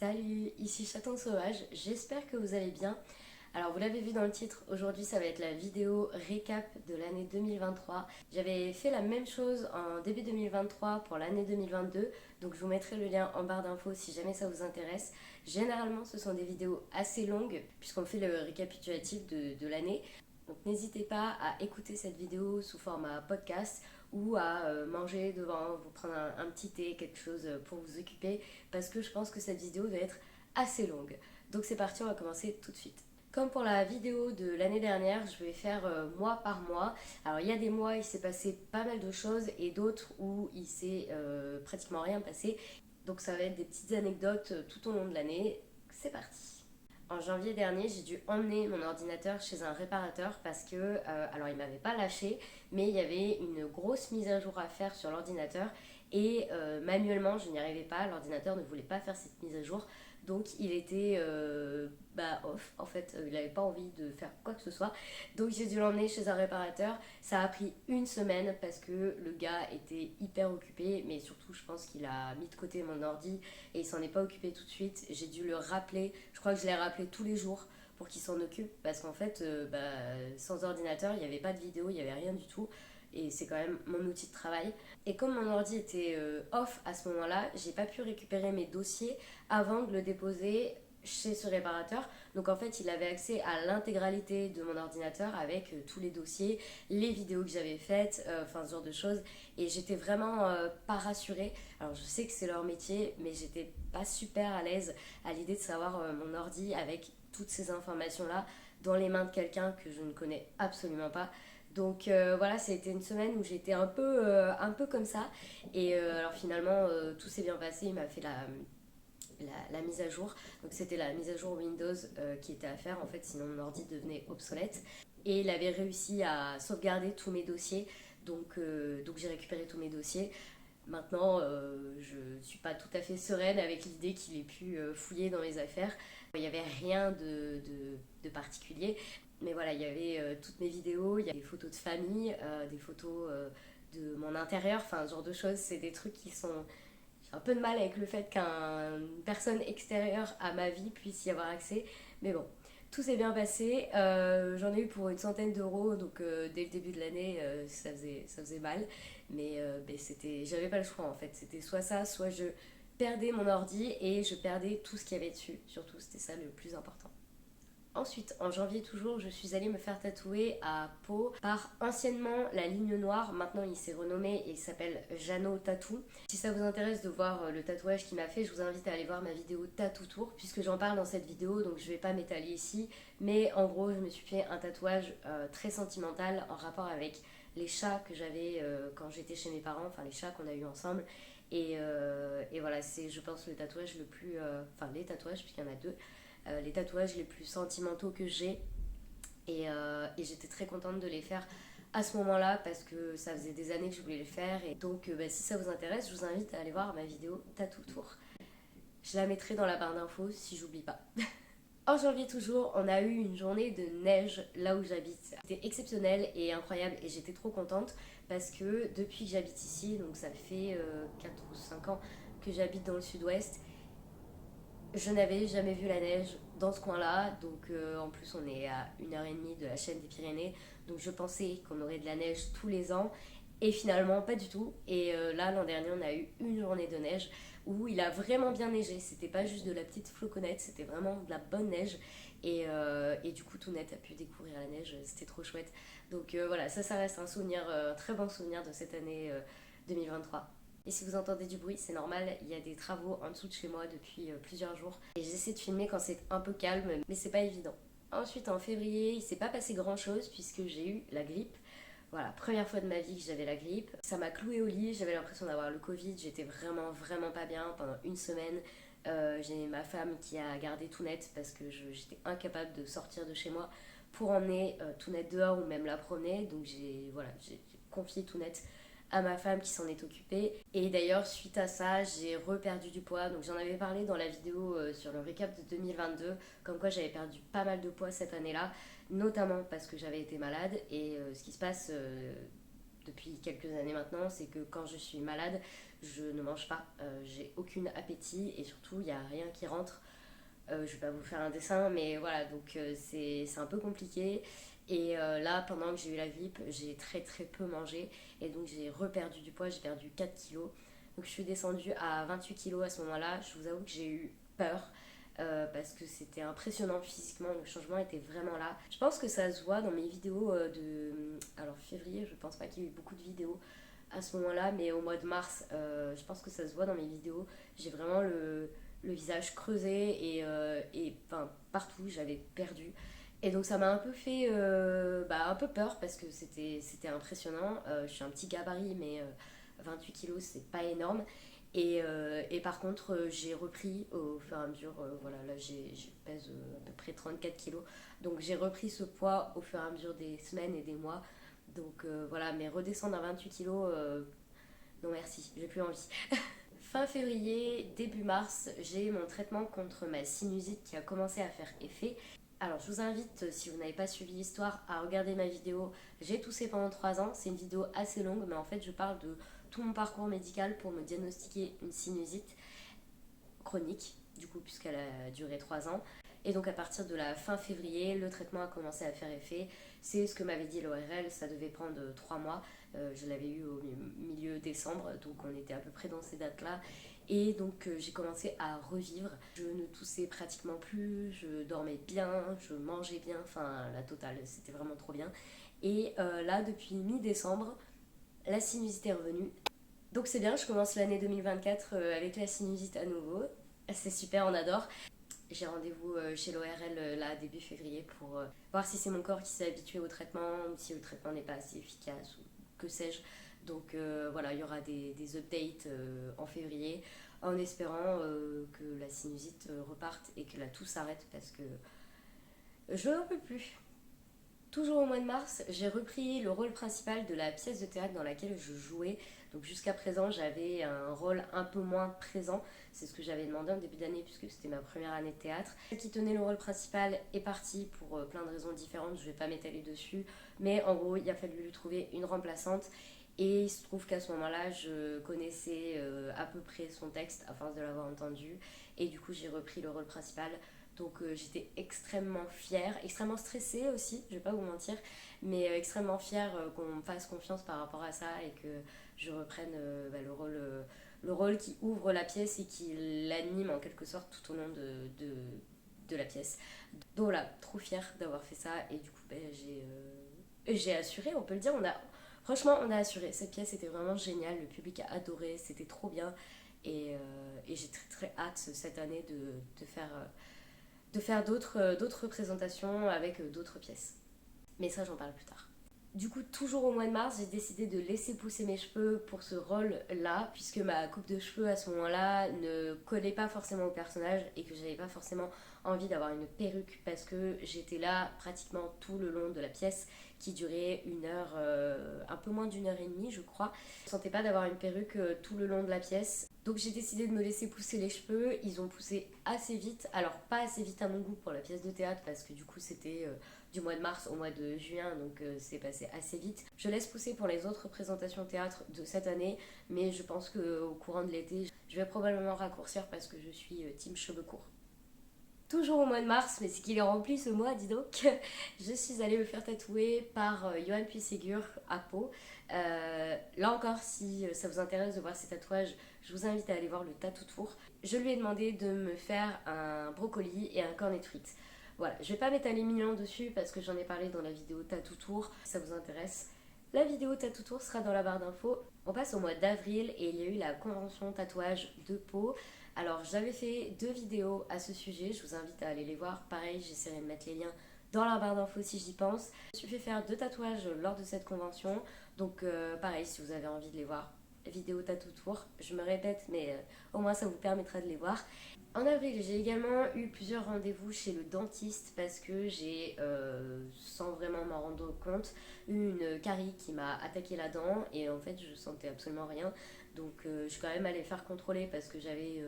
Salut, ici Chaton Sauvage, j'espère que vous allez bien. Alors vous l'avez vu dans le titre, aujourd'hui ça va être la vidéo récap de l'année 2023. J'avais fait la même chose en début 2023 pour l'année 2022, donc je vous mettrai le lien en barre d'infos si jamais ça vous intéresse. Généralement ce sont des vidéos assez longues puisqu'on fait le récapitulatif de l'année. Donc n'hésitez pas à écouter cette vidéo sous format podcast ou à manger devant, vous prendre un petit thé, quelque chose pour vous occuper, parce que je pense que cette vidéo va être assez longue. Donc c'est parti, on va commencer tout de suite. Comme pour la vidéo de l'année dernière, je vais faire mois par mois. Alors il y a des mois, il s'est passé pas mal de choses et d'autres où il s'est pratiquement rien passé. Donc ça va être des petites anecdotes tout au long de l'année. C'est parti. En janvier dernier, j'ai dû emmener mon ordinateur chez un réparateur parce que, alors il m'avait pas lâché, mais il y avait une grosse mise à jour à faire sur l'ordinateur et manuellement je n'y arrivais pas, l'ordinateur ne voulait pas faire cette mise à jour, donc il était off, en fait il n'avait pas envie de faire quoi que ce soit, donc j'ai dû l'emmener chez un réparateur. Ça a pris une semaine parce que le gars était hyper occupé, mais surtout je pense qu'il a mis de côté mon ordi et il s'en est pas occupé tout de suite. J'ai dû le rappeler, je crois que je l'ai rappelé tous les jours pour qu'il s'en occupe parce qu'en fait, sans ordinateur, il n'y avait pas de vidéo, il n'y avait rien du tout. Et c'est quand même mon outil de travail. Et comme mon ordi était off à ce moment-là, j'ai pas pu récupérer mes dossiers avant de le déposer chez ce réparateur. Donc en fait, il avait accès à l'intégralité de mon ordinateur avec tous les dossiers, les vidéos que j'avais faites, enfin ce genre de choses. Et j'étais vraiment pas rassurée. Alors je sais que c'est leur métier, mais j'étais pas super à l'aise à l'idée de savoir mon ordi avec toutes ces informations-là dans les mains de quelqu'un que je ne connais absolument pas. Donc voilà, ça a été une semaine où j'étais un peu comme ça. Et alors finalement, tout s'est bien passé. Il m'a fait la mise à jour. Donc c'était la mise à jour Windows qui était à faire en fait, sinon mon ordi devenait obsolète. Et il avait réussi à sauvegarder tous mes dossiers. Donc j'ai récupéré tous mes dossiers. Maintenant, je ne suis pas tout à fait sereine avec l'idée qu'il ait pu fouiller dans mes affaires. Il n'y avait rien de particulier. Mais voilà, il y avait toutes mes vidéos, il y a des photos de famille, des photos de mon intérieur, enfin ce genre de choses. C'est des trucs qui sont... J'ai un peu de mal avec le fait qu'une personne extérieure à ma vie puisse y avoir accès. Mais bon, tout s'est bien passé. J'en ai eu pour une centaine d'euros, donc dès le début de l'année, ça faisait mal. Mais j'avais pas le choix en fait. C'était soit ça, soit je perdais mon ordi et je perdais tout ce qu'il y avait dessus. Surtout, c'était ça le plus important. Ensuite, en janvier toujours, je suis allée me faire tatouer à Pau par anciennement la Ligne Noire. Maintenant, il s'est renommé et il s'appelle Jeannot Tattoo. Si ça vous intéresse de voir le tatouage qu'il m'a fait, je vous invite à aller voir ma vidéo Tattoo Tour puisque j'en parle dans cette vidéo, donc je vais pas m'étaler ici. Mais en gros, je me suis fait un tatouage très sentimental en rapport avec les chats que j'avais quand j'étais chez mes parents, enfin les chats qu'on a eu ensemble. Et voilà, c'est je pense le tatouage le plus... Enfin les tatouages, puisqu'il y en a deux, les tatouages les plus sentimentaux que j'ai. Et j'étais très contente de les faire à ce moment-là parce que ça faisait des années que je voulais le faire. Et donc, si ça vous intéresse, je vous invite à aller voir ma vidéo Tattoo Tour. Je la mettrai dans la barre d'infos si j'oublie pas. En janvier toujours, on a eu une journée de neige là où j'habite. C'était exceptionnel et incroyable et j'étais trop contente parce que depuis que j'habite ici, donc ça fait 4 ou 5 ans que j'habite dans le sud-ouest, je n'avais jamais vu la neige dans ce coin-là, donc en plus on est à 1h30 de la chaîne des Pyrénées, donc je pensais qu'on aurait de la neige tous les ans, et finalement pas du tout. Et là l'an dernier on a eu une journée de neige où il a vraiment bien neigé, c'était pas juste de la petite floconnette, c'était vraiment de la bonne neige, et du coup tout net a pu découvrir la neige, c'était trop chouette. Donc voilà, ça reste un souvenir, un très bon souvenir de cette année 2023. Et si vous entendez du bruit, c'est normal, il y a des travaux en dessous de chez moi depuis plusieurs jours. Et j'essaie de filmer quand c'est un peu calme, mais c'est pas évident. Ensuite, en février, il s'est pas passé grand chose puisque j'ai eu la grippe. Voilà, première fois de ma vie que j'avais la grippe. Ça m'a clouée au lit, j'avais l'impression d'avoir le Covid, j'étais vraiment pas bien pendant une semaine. J'ai ma femme qui a gardé tout net parce que j'étais incapable de sortir de chez moi pour emmener tout net dehors ou même la promener. Donc j'ai confié tout net à ma femme qui s'en est occupée. Et d'ailleurs, suite à ça, j'ai reperdu du poids. Donc j'en avais parlé dans la vidéo sur le récap de 2022, comme quoi j'avais perdu pas mal de poids cette année-là, notamment parce que j'avais été malade. Et ce qui se passe depuis quelques années maintenant, c'est que quand je suis malade, je ne mange pas, j'ai aucun appétit et surtout il n'y a rien qui rentre. Je vais pas vous faire un dessin, mais voilà, donc c'est un peu compliqué. Et là, pendant que j'ai eu la grippe, j'ai très très peu mangé et donc j'ai reperdu du poids, j'ai perdu 4 kilos. Donc je suis descendue à 28 kilos à ce moment-là. Je vous avoue que j'ai eu peur parce que c'était impressionnant physiquement, le changement était vraiment là. Je pense que ça se voit dans mes vidéos Alors février, je pense pas qu'il y ait eu beaucoup de vidéos à ce moment-là, mais au mois de mars, je pense que ça se voit dans mes vidéos. J'ai vraiment le visage creusé et enfin, partout j'avais perdu. Et donc ça m'a un peu fait un peu peur parce que c'était impressionnant. Je suis un petit gabarit, mais 28 kilos c'est pas énorme. Et par contre, j'ai repris au fur et à mesure, voilà, là je pèse à peu près 34 kilos. Donc j'ai repris ce poids au fur et à mesure des semaines et des mois. Donc voilà, mais redescendre à 28 kilos, non merci, j'ai plus envie. Fin février, début mars, j'ai mon traitement contre ma sinusite qui a commencé à faire effet. Alors je vous invite, si vous n'avez pas suivi l'histoire, à regarder ma vidéo. J'ai toussé pendant 3 ans, c'est une vidéo assez longue, mais en fait je parle de tout mon parcours médical pour me diagnostiquer une sinusite chronique, du coup puisqu'elle a duré 3 ans. Et donc à partir de la fin février, le traitement a commencé à faire effet. C'est ce que m'avait dit l'ORL, ça devait prendre 3 mois. Je l'avais eu au milieu décembre, donc on était à peu près dans ces dates-là. Et donc j'ai commencé à revivre. Je ne toussais pratiquement plus, je dormais bien, je mangeais bien, enfin la totale, c'était vraiment trop bien. Et là, depuis mi-décembre, la sinusite est revenue. Donc c'est bien, je commence l'année 2024 avec la sinusite à nouveau. C'est super, on adore. J'ai rendez-vous chez l'ORL là début février pour voir si c'est mon corps qui s'est habitué au traitement ou si le traitement n'est pas assez efficace ou que sais-je. Donc voilà, il y aura des updates en février en espérant que la sinusite reparte et que la toux s'arrête parce que je n'en peux plus. Toujours au mois de mars, j'ai repris le rôle principal de la pièce de théâtre dans laquelle je jouais. Donc jusqu'à présent, j'avais un rôle un peu moins présent. C'est ce que j'avais demandé en début d'année puisque c'était ma première année de théâtre. Celle qui tenait le rôle principal est partie pour plein de raisons différentes. Je ne vais pas m'étaler dessus. Mais en gros, il a fallu lui trouver une remplaçante. Et il se trouve qu'à ce moment-là, je connaissais à peu près son texte à force de l'avoir entendu. Et du coup, j'ai repris le rôle principal. Donc j'étais extrêmement fière, extrêmement stressée aussi, je vais pas vous mentir, mais extrêmement fière qu'on me fasse confiance par rapport à ça et que je reprenne le rôle qui ouvre la pièce et qui l'anime en quelque sorte tout au long de la pièce. Donc voilà, trop fière d'avoir fait ça et du coup j'ai assuré, on peut le dire, franchement on a assuré, cette pièce était vraiment géniale, le public a adoré, c'était trop bien et j'ai très très hâte cette année de faire d'autres représentations avec d'autres pièces. Mais ça, j'en parle plus tard. Du coup, toujours au mois de mars, j'ai décidé de laisser pousser mes cheveux pour ce rôle-là, puisque ma coupe de cheveux à ce moment-là ne collait pas forcément au personnage et que j'avais pas forcément envie d'avoir une perruque parce que j'étais là pratiquement tout le long de la pièce qui durait une heure, un peu moins d'une heure et demie, je crois. Je ne sentais pas d'avoir une perruque tout le long de la pièce. Donc j'ai décidé de me laisser pousser les cheveux. Ils ont poussé assez vite. Alors pas assez vite à mon goût pour la pièce de théâtre parce que du coup c'était du mois de mars au mois de juin, donc c'est passé assez vite. Je laisse pousser pour les autres représentations théâtre de cette année, mais je pense qu'au courant de l'été, je vais probablement raccourcir parce que je suis team cheveux courts. Toujours au mois de mars, mais c'est qu'il est rempli ce mois, dis donc, je suis allée me faire tatouer par Johan Puisségur à Pau. Là encore, si ça vous intéresse de voir ces tatouages, je vous invite à aller voir le Tattoo Tour. Je lui ai demandé de me faire un brocoli et un cornet de frites. Voilà, je vais pas m'étaler mille ans dessus parce que j'en ai parlé dans la vidéo Tattoo Tour, si ça vous intéresse. La vidéo Tattoo Tour sera dans la barre d'infos. On passe au mois d'avril et il y a eu la convention tatouage de Pau. Alors j'avais fait 2 vidéos à ce sujet, je vous invite à aller les voir. Pareil, j'essaierai de mettre les liens dans la barre d'infos si j'y pense. Je me suis fait faire 2 tatouages lors de cette convention. Donc pareil, si vous avez envie de les voir, vidéo Tattoo Tour. Je me répète, mais au moins ça vous permettra de les voir. En avril, j'ai également eu plusieurs rendez-vous chez le dentiste parce que j'ai, sans vraiment m'en rendre compte, eu une carie qui m'a attaqué la dent et en fait je sentais absolument rien. Donc je suis quand même allée faire contrôler parce que j'avais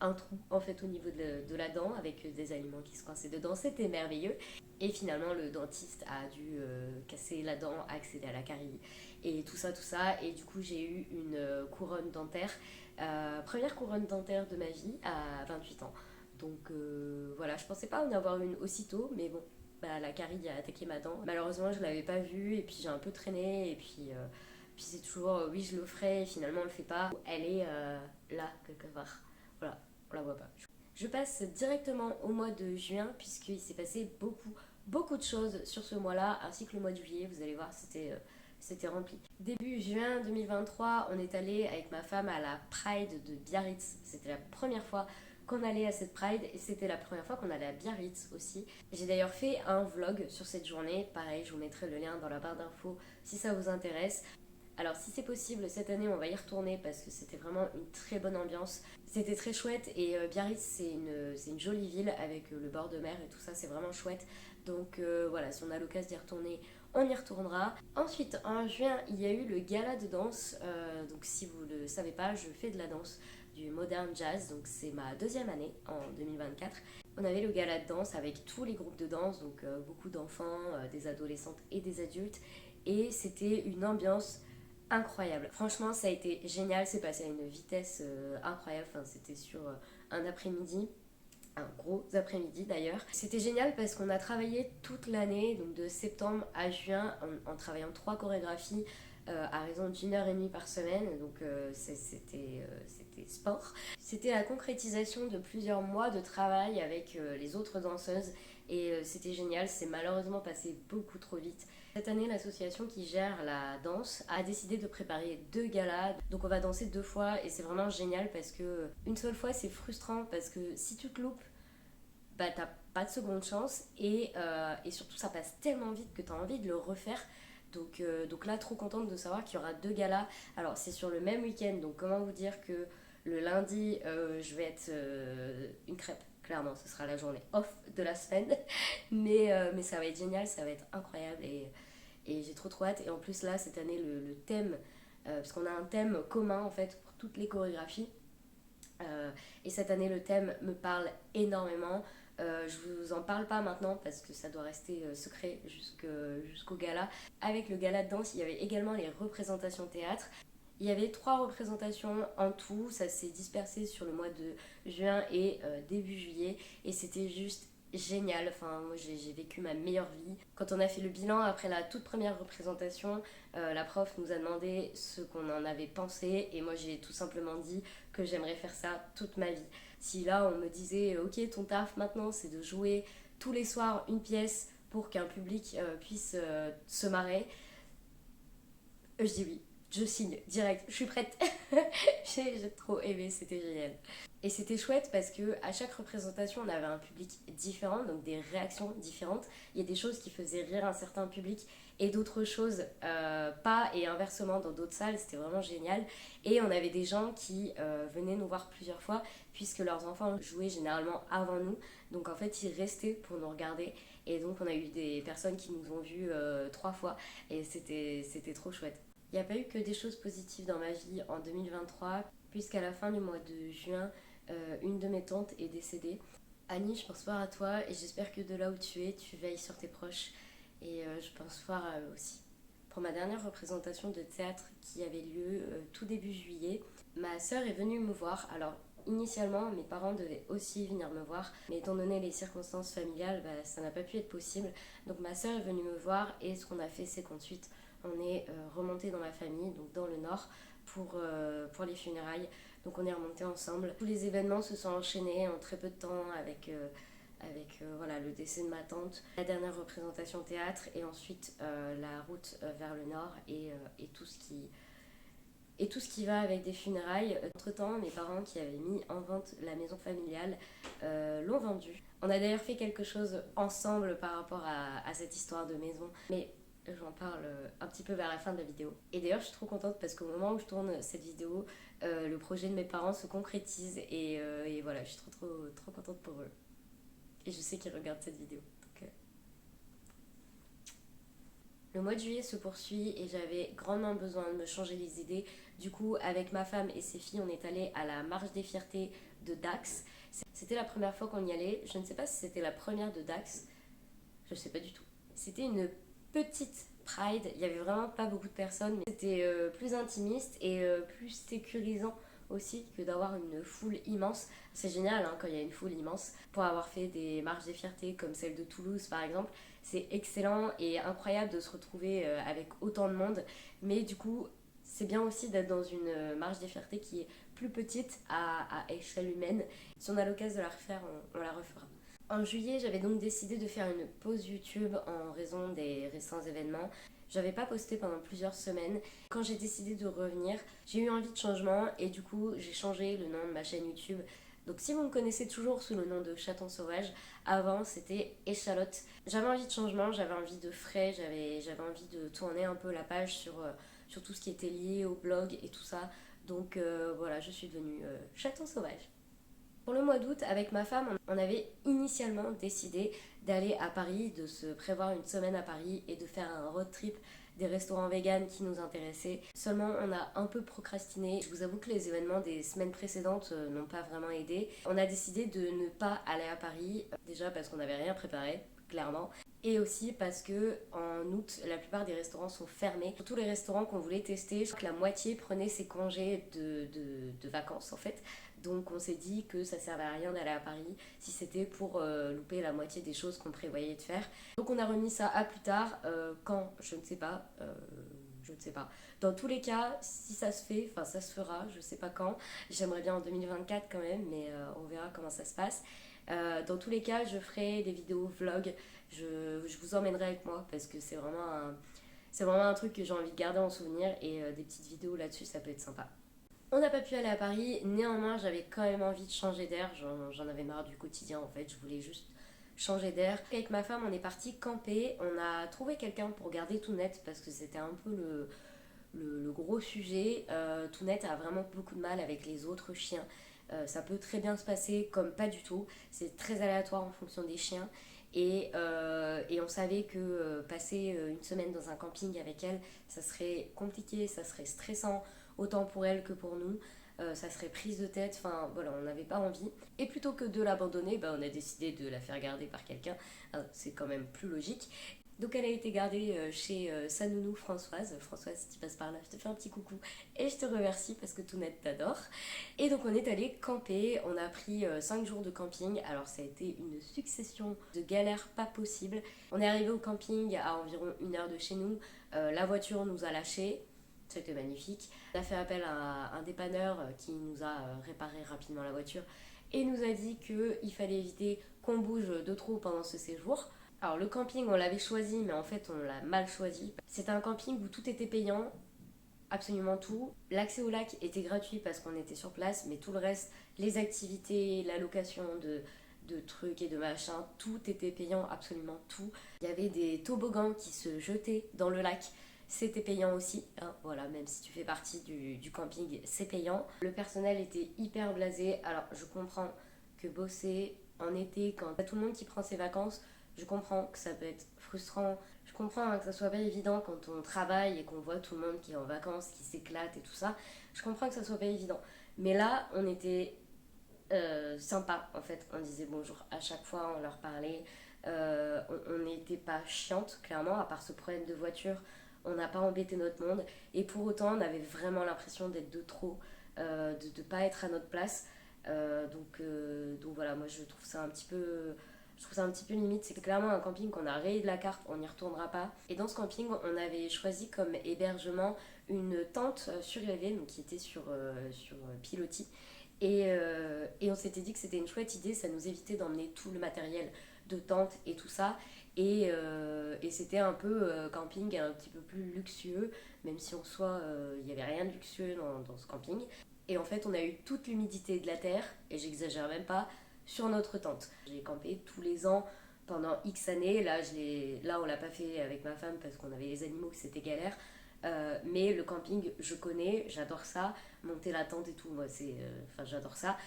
un trou en fait au niveau de la dent avec des aliments qui se coinçaient dedans, c'était merveilleux. Et finalement le dentiste a dû casser la dent, accéder à la carie et tout ça. Et du coup j'ai eu une couronne dentaire, première couronne dentaire de ma vie à 28 ans. Donc voilà, je pensais pas en avoir une aussitôt, mais bon, bah, la carie a attaqué ma dent. Malheureusement je l'avais pas vue et puis j'ai un peu traîné et puis c'est toujours oui je le ferai et finalement on le fait pas. Elle est là quelque part. Voilà, on la voit pas. Je passe directement au mois de juin puisqu'il s'est passé beaucoup de choses sur ce mois-là, ainsi que le mois de juillet. Vous allez voir, c'était rempli. Début juin 2023, on est allé avec ma femme à la Pride de Biarritz. C'était la première fois qu'on allait à cette Pride et c'était la première fois qu'on allait à Biarritz aussi. J'ai d'ailleurs fait un vlog sur cette journée. Pareil, je vous mettrai le lien dans la barre d'infos si ça vous intéresse. Alors si c'est possible, cette année on va y retourner parce que c'était vraiment une très bonne ambiance. C'était très chouette et Biarritz c'est une jolie ville avec le bord de mer et tout ça, c'est vraiment chouette. Donc voilà, si on a l'occasion d'y retourner, on y retournera. Ensuite, en juin, il y a eu le gala de danse. Donc si vous ne le savez pas, je fais de la danse, du modern jazz, donc c'est ma deuxième année en 2024. On avait le gala de danse avec tous les groupes de danse, donc beaucoup d'enfants, des adolescentes et des adultes. Et c'était une ambiance incroyable. Franchement, ça a été génial, c'est passé à une vitesse incroyable. Enfin, c'était sur un après-midi, un gros après-midi d'ailleurs. C'était génial parce qu'on a travaillé toute l'année, donc de septembre à juin, en travaillant 3 chorégraphies à raison d'1 heure et demie par semaine. Donc c'était sport. C'était la concrétisation de plusieurs mois de travail avec les autres danseuses et c'était génial. C'est malheureusement passé beaucoup trop vite. Cette année, l'association qui gère la danse a décidé de préparer 2 galas. Donc on va danser 2 fois et c'est vraiment génial parce que une seule fois c'est frustrant parce que si tu te loupes, bah t'as pas de seconde chance et surtout ça passe tellement vite que t'as envie de le refaire. Donc là, trop contente de savoir qu'il y aura 2 galas. Alors c'est sur le même week-end, donc comment vous dire que le lundi, je vais être une crêpe. Clairement, ce sera la journée off de la semaine. Mais ça va être génial, ça va être incroyable et j'ai trop hâte. Et en plus là, cette année, le thème, parce qu'on a un thème commun en fait pour toutes les chorégraphies. Et cette année, le thème me parle énormément. Je vous en parle pas maintenant parce que ça doit rester secret jusqu'au gala. Avec le gala de danse, il y avait également les représentations théâtre. Il y avait 3 représentations en tout, ça s'est dispersé sur le mois de juin et début juillet et c'était juste génial. Enfin, moi j'ai vécu ma meilleure vie. Quand on a fait le bilan après la toute première représentation, la prof nous a demandé ce qu'on en avait pensé et moi j'ai tout simplement dit que j'aimerais faire ça toute ma vie. Si là on me disait ok ton taf maintenant c'est de jouer tous les soirs une pièce pour qu'un public puisse se marrer, je dis oui, je signe direct, je suis prête. J'ai trop aimé, c'était génial. Et c'était chouette parce que à chaque représentation, on avait un public différent, donc des réactions différentes. Il y a des choses qui faisaient rire un certain public et d'autres choses pas, et inversement dans d'autres salles, c'était vraiment génial. Et on avait des gens qui venaient nous voir plusieurs fois puisque leurs enfants jouaient généralement avant nous. Donc en fait, ils restaient pour nous regarder. Et donc on a eu des personnes qui nous ont vus 3 fois et c'était trop chouette. Il n'y a pas eu que des choses positives dans ma vie en 2023, puisqu'à la fin du mois de juin, une de mes tantes est décédée. Annie, je pense fort à toi et j'espère que de là où tu es, tu veilles sur tes proches. Et je pense fort à eux aussi. Pour ma dernière représentation de théâtre qui avait lieu tout début juillet, ma sœur est venue me voir. Alors, initialement, mes parents devaient aussi venir me voir, mais étant donné les circonstances familiales, bah, ça n'a pas pu être possible. Donc ma sœur est venue me voir et ce qu'on a fait, c'est qu'ensuite, on est remonté dans ma famille, donc dans le nord, pour les funérailles. Donc on est remonté ensemble. Tous les événements se sont enchaînés en très peu de temps avec voilà, le décès de ma tante, la dernière représentation théâtre et ensuite la route vers le nord et tout ce qui va avec des funérailles. Entre temps, mes parents qui avaient mis en vente la maison familiale l'ont vendue. On a d'ailleurs fait quelque chose ensemble par rapport à cette histoire de maison, mais j'en parle un petit peu vers la fin de la vidéo. Et d'ailleurs, je suis trop contente parce qu'au moment où je tourne cette vidéo, le projet de mes parents se concrétise et voilà, je suis trop contente pour eux. Et je sais qu'ils regardent cette vidéo. Le mois de juillet se poursuit et j'avais grandement besoin de me changer les idées. Du coup, avec ma femme et ses filles, on est allé à la Marche des Fiertés de Dax. C'était la première fois qu'on y allait. Je ne sais pas si c'était la première de Dax. Je ne sais pas du tout. C'était une petite Pride. Il n'y avait vraiment pas beaucoup de personnes. Mais c'était plus intimiste et plus sécurisant aussi que d'avoir une foule immense. C'est génial hein, quand il y a une foule immense. Pour avoir fait des marches des fiertés comme celle de Toulouse par exemple, c'est excellent et incroyable de se retrouver avec autant de monde. Mais du coup, c'est bien aussi d'être dans une marche des fiertés qui est plus petite à échelle humaine. Si on a l'occasion de la refaire, on la refera. En juillet, j'avais donc décidé de faire une pause YouTube en raison des récents événements. J'avais pas posté pendant plusieurs semaines. Quand j'ai décidé de revenir, j'ai eu envie de changement et du coup, j'ai changé le nom de ma chaîne YouTube. Donc si vous me connaissez toujours sous le nom de Chaton Sauvage, avant c'était Échalote. J'avais envie de changement, j'avais envie de frais, j'avais envie de tourner un peu la page sur tout ce qui était lié au blog et tout ça. Donc voilà, je suis devenue Chaton Sauvage. Pour le mois d'août, avec ma femme, on avait initialement décidé d'aller à Paris, de se prévoir une semaine à Paris et de faire un road trip des restaurants véganes qui nous intéressaient. Seulement, on a un peu procrastiné. Je vous avoue que les événements des semaines précédentes n'ont pas vraiment aidé. On a décidé de ne pas aller à Paris, déjà parce qu'on n'avait rien préparé, clairement. Et aussi parce que en août, la plupart des restaurants sont fermés. Tous les restaurants qu'on voulait tester, je crois que la moitié prenaient ses congés de vacances en fait. Donc on s'est dit que ça servait à rien d'aller à Paris si c'était pour louper la moitié des choses qu'on prévoyait de faire. Donc on a remis ça à plus tard, quand, je ne sais pas. Je ne sais pas. Dans tous les cas, si ça se fait, enfin ça se fera, je ne sais pas quand. J'aimerais bien en 2024 quand même, mais on verra comment ça se passe. Dans tous les cas, je ferai des vidéos vlog. Je vous emmènerai avec moi parce que c'est vraiment un truc que j'ai envie de garder en souvenir et des petites vidéos là-dessus, ça peut être sympa. On n'a pas pu aller à Paris, néanmoins j'avais quand même envie de changer d'air, j'en avais marre du quotidien en fait, je voulais juste changer d'air. Avec ma femme on est parti camper, on a trouvé quelqu'un pour garder Tounette parce que c'était un peu le gros sujet. Tounette a vraiment beaucoup de mal avec les autres chiens. Ça peut très bien se passer comme pas du tout, c'est très aléatoire en fonction des chiens. Et on savait que passer une semaine dans un camping avec elle, ça serait compliqué, ça serait stressant, autant pour elle que pour nous. Ça serait prise de tête, enfin voilà, on n'avait pas envie. Et plutôt que de l'abandonner, bah, on a décidé de la faire garder par quelqu'un. C'est quand même plus logique. Donc elle a été gardée chez sa nounou Françoise. Françoise, si tu passes par là, je te fais un petit coucou et je te remercie parce que Tounette t'adore. Et donc on est allé camper, on a pris 5 jours de camping. Alors ça a été une succession de galères pas possibles. On est arrivé au camping à environ 1 heure de chez nous. La voiture nous a lâchés. C'était magnifique. On a fait appel à un dépanneur qui nous a réparé rapidement la voiture et nous a dit qu'il fallait éviter qu'on bouge de trop pendant ce séjour. Alors le camping on l'avait choisi mais en fait on l'a mal choisi. C'était un camping où tout était payant, absolument tout. L'accès au lac était gratuit parce qu'on était sur place, mais tout le reste, les activités, la location de trucs et de machins, tout était payant, absolument tout. Il y avait des toboggans qui se jetaient dans le lac. C'était payant aussi, hein, voilà, même si tu fais partie du camping, c'est payant. Le personnel était hyper blasé. Alors, je comprends que bosser en été, quand t'as tout le monde qui prend ses vacances, je comprends que ça peut être frustrant. Je comprends hein, que ça soit pas évident quand on travaille et qu'on voit tout le monde qui est en vacances, qui s'éclate et tout ça. Je comprends que ça soit pas évident. Mais là, on était sympa en fait. On disait bonjour à chaque fois, on leur parlait. On n'était pas chiante, clairement, à part ce problème de voiture. On n'a pas embêté notre monde et pour autant on avait vraiment l'impression d'être de trop, de ne pas être à notre place. Donc voilà, moi je trouve ça un petit peu limite. C'est clairement un camping qu'on a rayé de la carte, on n'y retournera pas. Et dans ce camping on avait choisi comme hébergement une tente surélevée donc qui était sur pilotis. Et on s'était dit que c'était une chouette idée, ça nous évitait d'emmener tout le matériel de tente et tout ça. Et c'était un peu camping un petit peu plus luxueux, même si en soi il n'y avait rien de luxueux dans ce camping. Et en fait on a eu toute l'humidité de la terre, et j'exagère même pas, sur notre tente. J'ai campé tous les ans pendant X années, là on l'a pas fait avec ma femme parce qu'on avait les animaux que c'était galère. Mais le camping je connais, j'adore ça, monter la tente et tout, moi j'adore ça.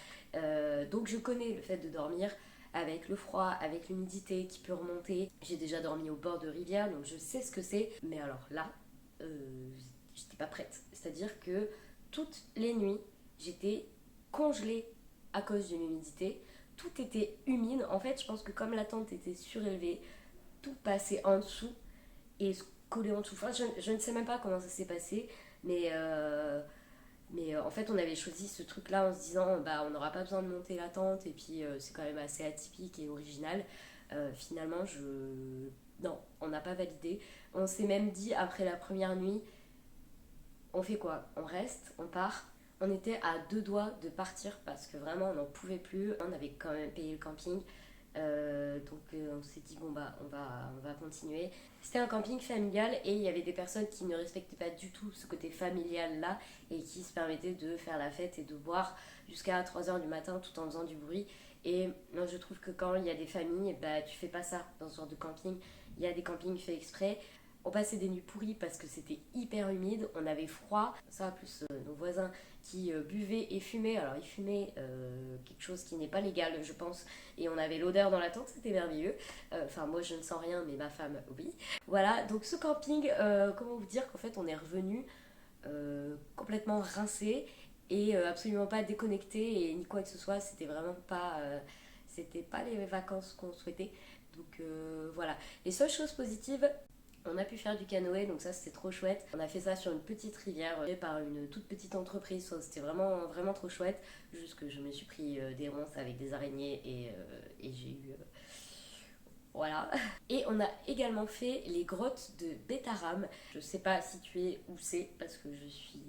Donc je connais le fait de dormir avec le froid, avec l'humidité qui peut remonter. J'ai déjà dormi au bord de rivière, donc je sais ce que c'est. Mais alors là, j'étais pas prête. C'est-à-dire que toutes les nuits, j'étais congelée à cause de l'humidité. Tout était humide. En fait, je pense que comme la tente était surélevée, tout passait en dessous et se collait en dessous. Enfin, je ne sais même pas comment ça s'est passé, mais, en fait, on avait choisi ce truc-là en se disant bah, on n'aura pas besoin de monter la tente et puis c'est quand même assez atypique et original. Finalement, non, on n'a pas validé. On s'est même dit après la première nuit on fait quoi? On reste, on part. On était à deux doigts de partir parce que vraiment on n'en pouvait plus. On avait quand même payé le camping. On s'est dit bon bah on va continuer. C'était un camping familial et il y avait des personnes qui ne respectaient pas du tout ce côté familial là et qui se permettaient de faire la fête et de boire jusqu'à 3 heures du matin tout en faisant du bruit. Et moi je trouve que quand il y a des familles, bah tu fais pas ça dans ce genre de camping. Il y a des campings faits exprès. On passait des nuits pourries parce que c'était hyper humide, on avait froid. Ça, plus nos voisins qui buvaient et fumaient. Alors, ils fumaient quelque chose qui n'est pas légal, je pense. Et on avait l'odeur dans la tente, c'était merveilleux. Enfin, moi, je ne sens rien, mais ma femme, oui. Voilà, donc ce camping, comment vous dire qu'en fait, on est revenu complètement rincé et absolument pas déconnecté et ni quoi que ce soit. C'était pas les vacances qu'on souhaitait. Donc voilà. Les seules choses positives, on a pu faire du canoë, donc ça c'était trop chouette. On a fait ça sur une petite rivière par une toute petite entreprise, c'était vraiment, vraiment trop chouette. Juste que je me suis pris des ronces avec des araignées et j'ai eu... voilà. Et on a également fait les grottes de Betaram. Je sais pas situer où c'est parce que je suis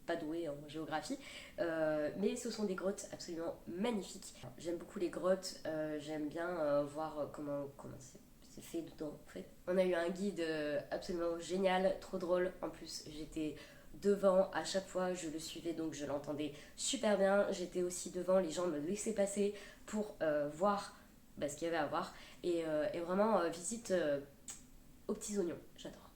pas douée en géographie, mais ce sont des grottes absolument magnifiques. J'aime beaucoup les grottes, j'aime bien voir comment c'est fait dedans en fait. On a eu un guide absolument génial, trop drôle. En plus, j'étais devant à chaque fois, je le suivais donc je l'entendais super bien. J'étais aussi devant, les gens me laissaient passer pour voir ce qu'il y avait à voir. Et vraiment, visite aux petits oignons, j'adore.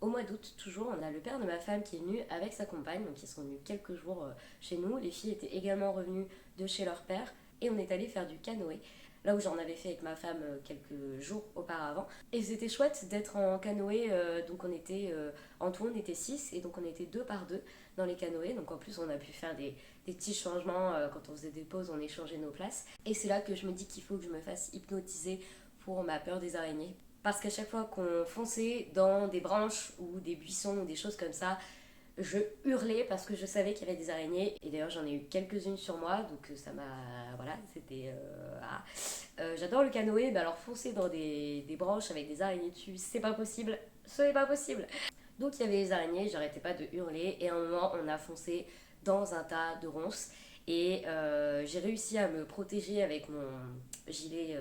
Au mois d'août, toujours, on a le père de ma femme qui est venu avec sa compagne, donc ils sont venus quelques jours chez nous. Les filles étaient également revenues de chez leur père et on est allé faire du canoë, là où j'en avais fait avec ma femme quelques jours auparavant. Et c'était chouette d'être en canoë, donc en tout on était 6 et donc on était 2 par 2 dans les canoës. Donc en plus on a pu faire des petits changements, quand on faisait des pauses on échangeait nos places. Et c'est là que je me dis qu'il faut que je me fasse hypnotiser pour ma peur des araignées. Parce qu'à chaque fois qu'on fonçait dans des branches ou des buissons ou des choses comme ça, je hurlais parce que je savais qu'il y avait des araignées. Et d'ailleurs, j'en ai eu quelques-unes sur moi, donc ça m'a. Voilà, c'était. J'adore le canoë, mais alors foncer dans des branches avec des araignées dessus, c'est pas possible. Ce n'est pas possible. Donc il y avait les araignées, j'arrêtais pas de hurler. Et à un moment, on a foncé dans un tas de ronces. Et j'ai réussi à me protéger avec mon gilet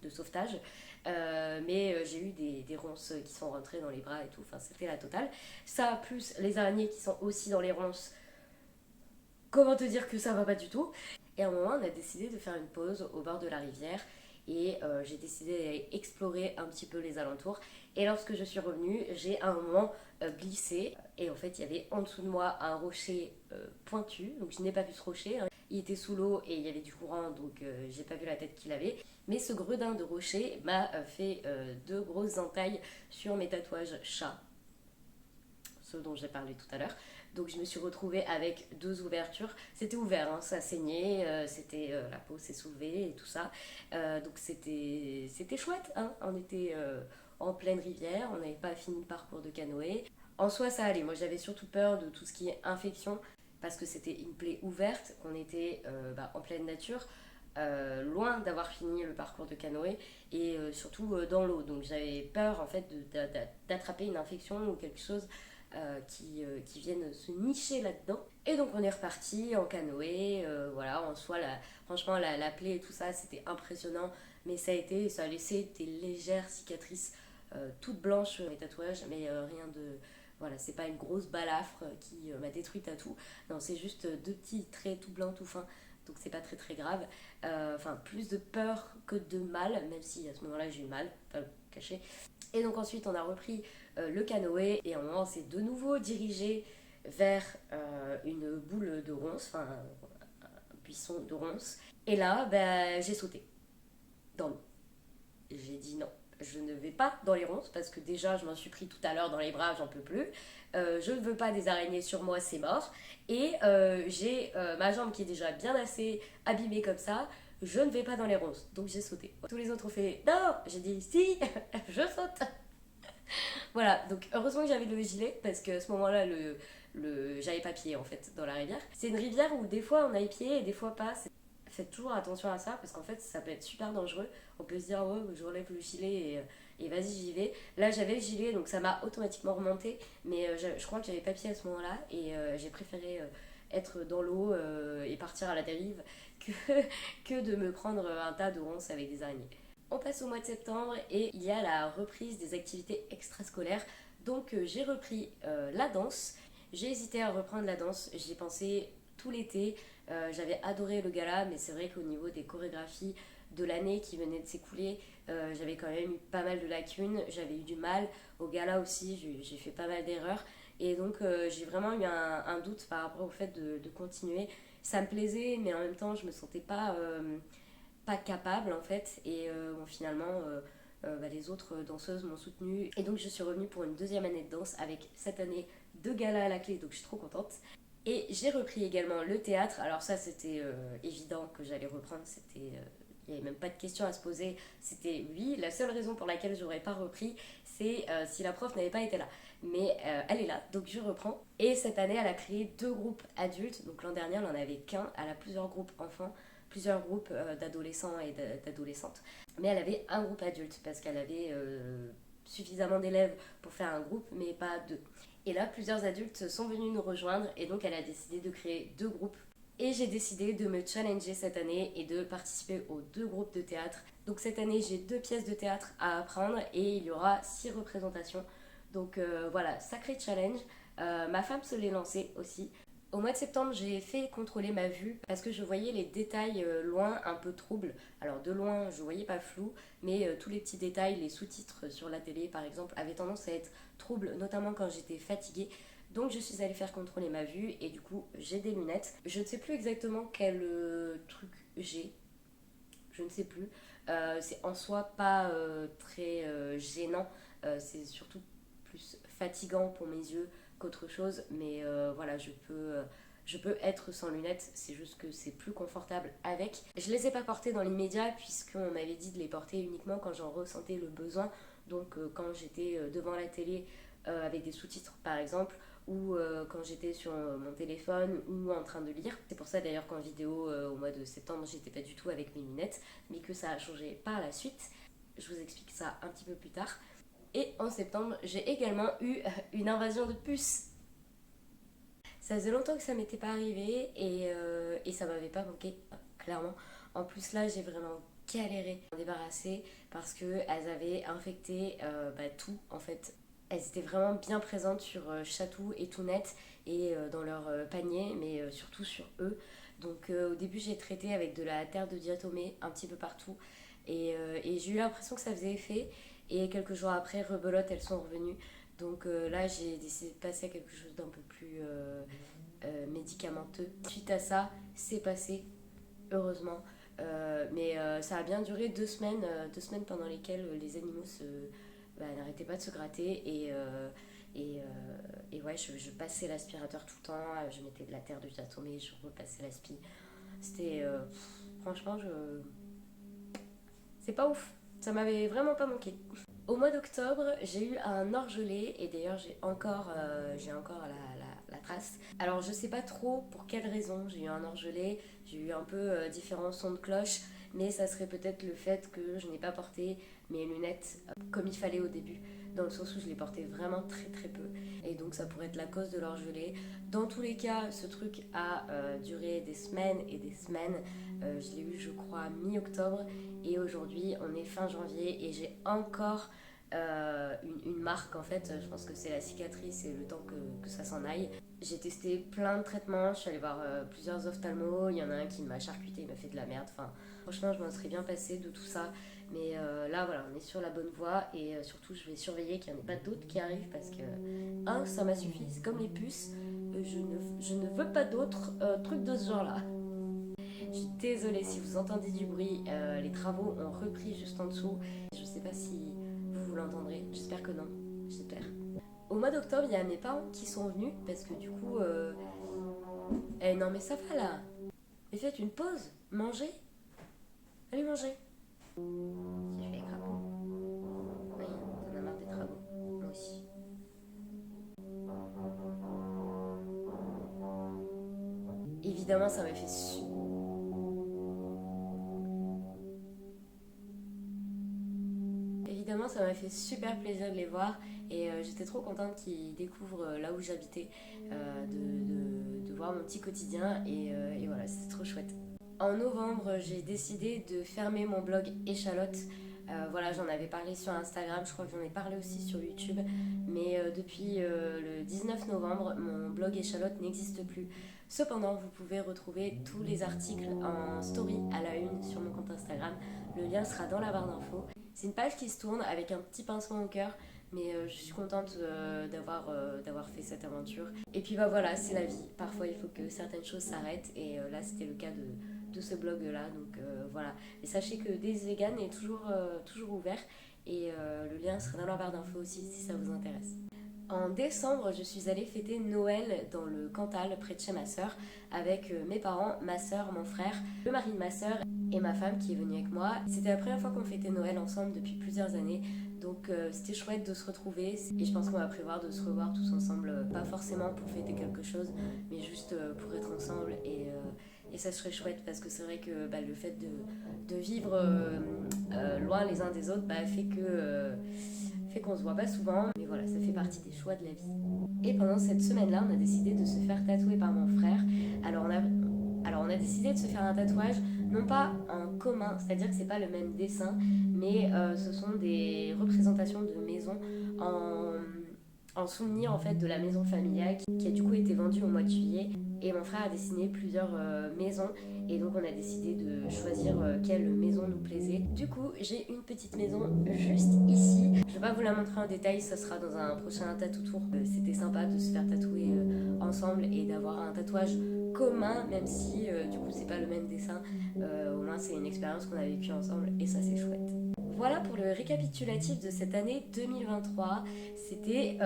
de sauvetage. Mais j'ai eu des ronces qui sont rentrées dans les bras et tout, enfin c'était la totale. Ça, plus les araignées qui sont aussi dans les ronces, comment te dire que ça va pas du tout. Et à un moment, on a décidé de faire une pause au bord de la rivière et j'ai décidé d'aller explorer un petit peu les alentours. Et lorsque je suis revenue, j'ai à un moment glissé et en fait, il y avait en dessous de moi un rocher pointu, donc je n'ai pas vu ce rocher, hein. Il était sous l'eau et il y avait du courant, donc j'ai pas vu la tête qu'il avait. Mais ce gredin de rocher m'a fait deux grosses entailles sur mes tatouages chat, ceux dont j'ai parlé tout à l'heure. Donc je me suis retrouvée avec deux ouvertures. C'était ouvert, hein, ça saignait, la peau s'est soulevée et tout ça. Donc c'était chouette, hein. On était en pleine rivière, on n'avait pas fini le parcours de canoë. En soi ça allait, moi j'avais surtout peur de tout ce qui est infection parce que c'était une plaie ouverte, qu'on était en pleine nature. Loin d'avoir fini le parcours de canoë et surtout dans l'eau, donc j'avais peur en fait d'attraper une infection ou quelque chose qui vienne se nicher là-dedans. Et donc on est reparti en canoë, voilà, en soi franchement la plaie et tout ça c'était impressionnant, mais ça a laissé des légères cicatrices toutes blanches sur mes tatouages, mais rien de... Voilà, c'est pas une grosse balafre qui m'a détruit tatou, non c'est juste deux petits traits tout blancs tout fins, donc c'est pas très très grave. Enfin plus de peur que de mal, même si à ce moment là j'ai eu mal, pas le cacher. Et donc ensuite on a repris le canoë et à un moment on s'est de nouveau dirigé vers une boule de ronces, enfin un buisson de ronces. Et là j'ai sauté dans l'eau. J'ai dit non, je ne vais pas dans les ronces parce que déjà je m'en suis pris tout à l'heure dans les bras, j'en peux plus. Je ne veux pas des araignées sur moi, c'est mort. Et j'ai ma jambe qui est déjà bien assez abîmée comme ça. Je ne vais pas dans les ronces, donc j'ai sauté. Tous les autres ont fait non, j'ai dit si, je saute. Voilà, donc heureusement que j'avais le gilet parce qu'à ce moment-là, j'avais pas pied en fait dans la rivière. C'est une rivière où des fois on a pied et des fois pas. Faites toujours attention à ça parce qu'en fait ça peut être super dangereux. On peut se dire oh je relève le gilet et vas-y j'y vais. Là j'avais le gilet donc ça m'a automatiquement remonté mais je crois que j'avais pas pied à ce moment-là et j'ai préféré être dans l'eau et partir à la dérive que, que de me prendre un tas de ronces avec des araignées. On passe au mois de septembre et il y a la reprise des activités extrascolaires. Donc j'ai repris la danse. J'ai hésité à reprendre la danse, j'y ai pensé tout l'été. J'avais adoré le gala, mais c'est vrai qu'au niveau des chorégraphies de l'année qui venait de s'écouler, j'avais quand même eu pas mal de lacunes. J'avais eu du mal. Au gala aussi, j'ai fait pas mal d'erreurs. Et donc j'ai vraiment eu un doute par rapport au fait de continuer. Ça me plaisait, mais en même temps, je me sentais pas capable en fait et bon, finalement les autres danseuses m'ont soutenue et donc je suis revenue pour une deuxième année de danse avec cette année deux galas à la clé donc je suis trop contente et j'ai repris également le théâtre. Alors ça c'était évident que j'allais reprendre, il n'y avait même pas de question à se poser, c'était oui. La seule raison pour laquelle j'aurais pas repris c'est si la prof n'avait pas été là, mais elle est là donc je reprends. Et cette année elle a créé deux groupes adultes, donc l'an dernier elle en avait qu'un, elle a plusieurs groupes enfants, plusieurs groupes d'adolescents et d'adolescentes. Mais elle avait un groupe adulte parce qu'elle avait suffisamment d'élèves pour faire un groupe, mais pas deux. Et là, plusieurs adultes sont venus nous rejoindre et donc elle a décidé de créer deux groupes. Et j'ai décidé de me challenger cette année et de participer aux deux groupes de théâtre. Donc cette année, j'ai deux pièces de théâtre à apprendre et il y aura 6 représentations. Donc voilà, sacré challenge. Ma femme se l'est lancée aussi. Au mois de septembre, j'ai fait contrôler ma vue parce que je voyais les détails loin un peu troubles. Alors de loin, je voyais pas flou, mais tous les petits détails, les sous-titres sur la télé par exemple, avaient tendance à être troubles, notamment quand j'étais fatiguée. Donc je suis allée faire contrôler ma vue et du coup j'ai des lunettes. Je ne sais plus exactement quel truc j'ai, je ne sais plus. C'est en soi pas très gênant, c'est surtout plus fatigant pour mes yeux qu'autre chose, mais voilà, je peux être sans lunettes, c'est juste que c'est plus confortable avec. Je les ai pas portées dans l'immédiat puisqu'on m'avait dit de les porter uniquement quand j'en ressentais le besoin, donc quand j'étais devant la télé avec des sous-titres par exemple, ou quand j'étais sur mon téléphone ou en train de lire. C'est pour ça d'ailleurs qu'en vidéo au mois de septembre j'étais pas du tout avec mes lunettes, mais que ça a changé par la suite. Je vous explique ça un petit peu plus tard. Et en septembre, j'ai également eu une invasion de puces. Ça faisait longtemps que ça m'était pas arrivé et ça m'avait pas manqué, clairement. En plus là, j'ai vraiment galéré à m'en débarrasser parce qu'elles avaient infecté tout en fait. Elles étaient vraiment bien présentes sur Chatou et Tounette et dans leur panier, mais surtout sur eux. Donc au début, j'ai traité avec de la terre de diatomée un petit peu partout et j'ai eu l'impression que ça faisait effet. Et quelques jours après, rebelote, elles sont revenues. Donc là, j'ai décidé de passer à quelque chose d'un peu plus médicamenteux. Suite à ça, c'est passé, heureusement. Mais ça a bien duré 2 semaines, 2 semaines pendant lesquelles les animaux n'arrêtaient pas de se gratter. Et ouais, je passais l'aspirateur tout le temps. Je mettais de la terre de diatomée, je repassais l'aspi. C'était... franchement, c'est pas ouf. Ça m'avait vraiment pas manqué. Au mois d'octobre, j'ai eu un orgelé et d'ailleurs j'ai encore la trace. Alors je sais pas trop pour quelle raison j'ai eu un orgelé, j'ai eu un peu différents sons de cloche, mais ça serait peut-être le fait que je n'ai pas porté mes lunettes comme il fallait au début, dans le sens où je les portais vraiment très très peu. Et donc ça pourrait être la cause de l'orgelé. Dans tous les cas, ce truc a duré des semaines et des semaines. Je l'ai eu je crois mi-octobre et aujourd'hui on est fin janvier et j'ai encore une marque en fait. Je pense que c'est la cicatrice et le temps que ça s'en aille. J'ai testé plein de traitements, je suis allée voir plusieurs ophtalmos, il y en a un qui m'a charcuté, il m'a fait de la merde. Enfin, franchement je m'en serais bien passée de tout ça. Mais là voilà, on est sur la bonne voie et surtout je vais surveiller qu'il n'y en ait pas d'autres qui arrivent parce que ça m'a suffi, c'est comme les puces, je ne veux pas d'autres trucs de ce genre là. Je suis désolée si vous entendez du bruit, les travaux ont repris juste en dessous. Je sais pas si vous l'entendrez. J'espère que non, j'espère. Au mois d'octobre, il y a mes parents qui sont venus parce que du coup... Eh non mais ça va là. Mais faites une pause, mangez. Allez manger. Si je fais les crapauds. Oui, t'en as marre des travaux. Moi aussi. Évidemment, ça m'a fait Évidemment, ça m'a fait super plaisir de les voir et j'étais trop contente qu'ils découvrent là où j'habitais, de voir mon petit quotidien et voilà, c'était trop chouette. En novembre, j'ai décidé de fermer mon blog Échalote. Voilà, j'en avais parlé sur Instagram, je crois que j'en ai parlé aussi sur YouTube, mais depuis le 19 novembre, mon blog Échalote n'existe plus. Cependant, vous pouvez retrouver tous les articles en story à la une sur mon compte Instagram. Le lien sera dans la barre d'infos. C'est une page qui se tourne avec un petit pincement au cœur, mais je suis contente d'avoir fait cette aventure. Et puis bah voilà, c'est la vie. Parfois il faut que certaines choses s'arrêtent et là c'était le cas de ce blog là. Donc voilà. Et sachez que Days Vegan est toujours ouvert et le lien sera dans la barre d'infos aussi si ça vous intéresse. En décembre, je suis allée fêter Noël dans le Cantal, près de chez ma sœur, avec mes parents, ma sœur, mon frère, le mari de ma sœur et ma femme qui est venue avec moi. C'était la première fois qu'on fêtait Noël ensemble depuis plusieurs années, donc c'était chouette de se retrouver. Et je pense qu'on va prévoir de se revoir tous ensemble, pas forcément pour fêter quelque chose, mais juste pour être ensemble et ça serait chouette parce que c'est vrai que le fait de vivre loin les uns des autres fait qu'on se voit pas souvent, mais voilà, ça fait partie des choix de la vie. Et pendant cette semaine-là, on a décidé de se faire tatouer par mon frère. Alors on a décidé de se faire un tatouage, non pas en commun, c'est-à-dire que c'est pas le même dessin, mais ce sont des représentations de maisons en souvenir en fait de la maison familiale qui a du coup été vendue au mois de juillet. Et mon frère a dessiné plusieurs maisons et donc on a décidé de choisir quelle maison nous plaisait. Du coup, j'ai une petite maison juste ici. Je vais pas vous la montrer en détail, ça sera dans un prochain tattoo tour. C'était sympa de se faire tatouer ensemble et d'avoir un tatouage commun, même si du coup c'est pas le même dessin. Au moins c'est une expérience qu'on a vécue ensemble et ça c'est chouette. Voilà pour le récapitulatif de cette année 2023. C'était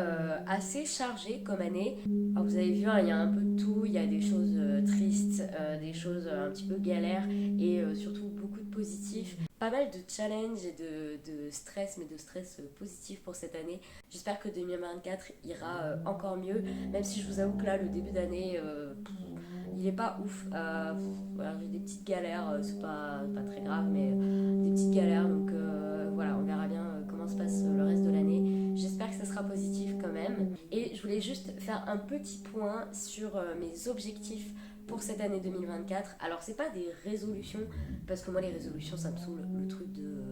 assez chargé comme année. Alors vous avez vu, hein, il y a un peu de tout. Il y a des choses tristes, des choses un petit peu galères et surtout beaucoup de positifs. Pas mal de challenges et de stress, mais de stress positif pour cette année. J'espère que 2024 ira encore mieux, même si je vous avoue que là, le début d'année, il est pas ouf. Voilà, j'ai des petites galères, c'est pas très grave, mais des petites galères. Donc voilà, on verra bien comment se passe le reste de l'année. J'espère que ça sera positif quand même. Et je voulais juste faire un petit point sur mes objectifs pour cette année 2024. Alors c'est pas des résolutions, parce que moi les résolutions ça me saoule, le truc de...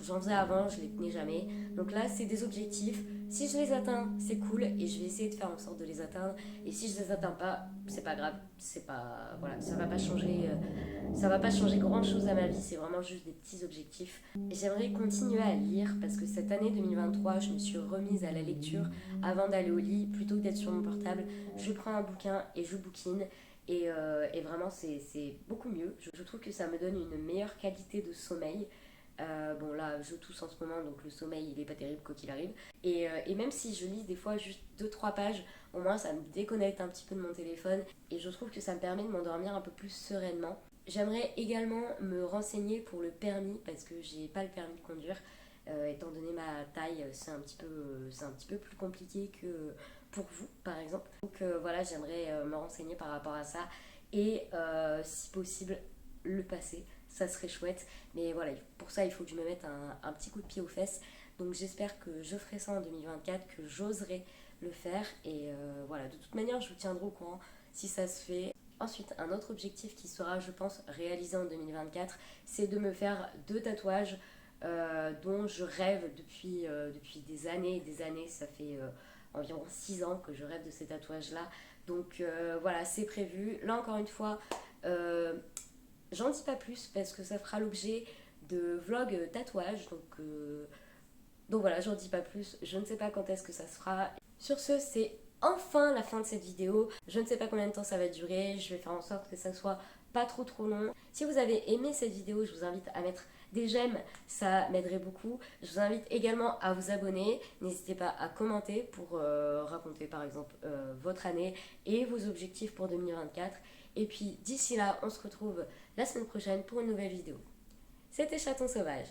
J'en faisais avant, je les tenais jamais. Donc là c'est des objectifs. Si je les atteins, c'est cool et je vais essayer de faire en sorte de les atteindre. Et si je les atteins pas, c'est pas grave. C'est pas... Voilà, ça va pas changer grand chose à ma vie, c'est vraiment juste des petits objectifs. J'aimerais continuer à lire parce que cette année 2023, je me suis remise à la lecture avant d'aller au lit. Plutôt que d'être sur mon portable, je prends un bouquin et je bouquine. Et vraiment, c'est beaucoup mieux. Je trouve que ça me donne une meilleure qualité de sommeil. Bon là je tousse en ce moment donc le sommeil il est pas terrible quoi qu'il arrive et même si je lis des fois juste 2-3 pages au moins ça me déconnecte un petit peu de mon téléphone et je trouve que ça me permet de m'endormir un peu plus sereinement. J'aimerais également me renseigner pour le permis parce que j'ai pas le permis de conduire étant donné ma taille c'est un petit peu plus compliqué que pour vous par exemple donc voilà j'aimerais me renseigner par rapport à ça et si possible le passer ça serait chouette. Mais voilà, pour ça, il faut que je me mette un petit coup de pied aux fesses. Donc j'espère que je ferai ça en 2024, que j'oserai le faire. Et voilà, de toute manière, je vous tiendrai au courant si ça se fait. Ensuite, un autre objectif qui sera, je pense, réalisé en 2024, c'est de me faire 2 tatouages dont je rêve depuis des années et des années. Ça fait environ 6 ans que je rêve de ces tatouages-là. Donc voilà, c'est prévu. Là, encore une fois... J'en dis pas plus parce que ça fera l'objet de vlogs tatouage. Donc voilà, j'en dis pas plus. Je ne sais pas quand est-ce que ça se fera. Sur ce, c'est enfin la fin de cette vidéo. Je ne sais pas combien de temps ça va durer. Je vais faire en sorte que ça soit pas trop long. Si vous avez aimé cette vidéo, je vous invite à mettre des j'aime, ça m'aiderait beaucoup. Je vous invite également à vous abonner. N'hésitez pas à commenter pour raconter par exemple votre année et vos objectifs pour 2024. Et puis d'ici là, on se retrouve la semaine prochaine pour une nouvelle vidéo. C'était Chaton Sauvage.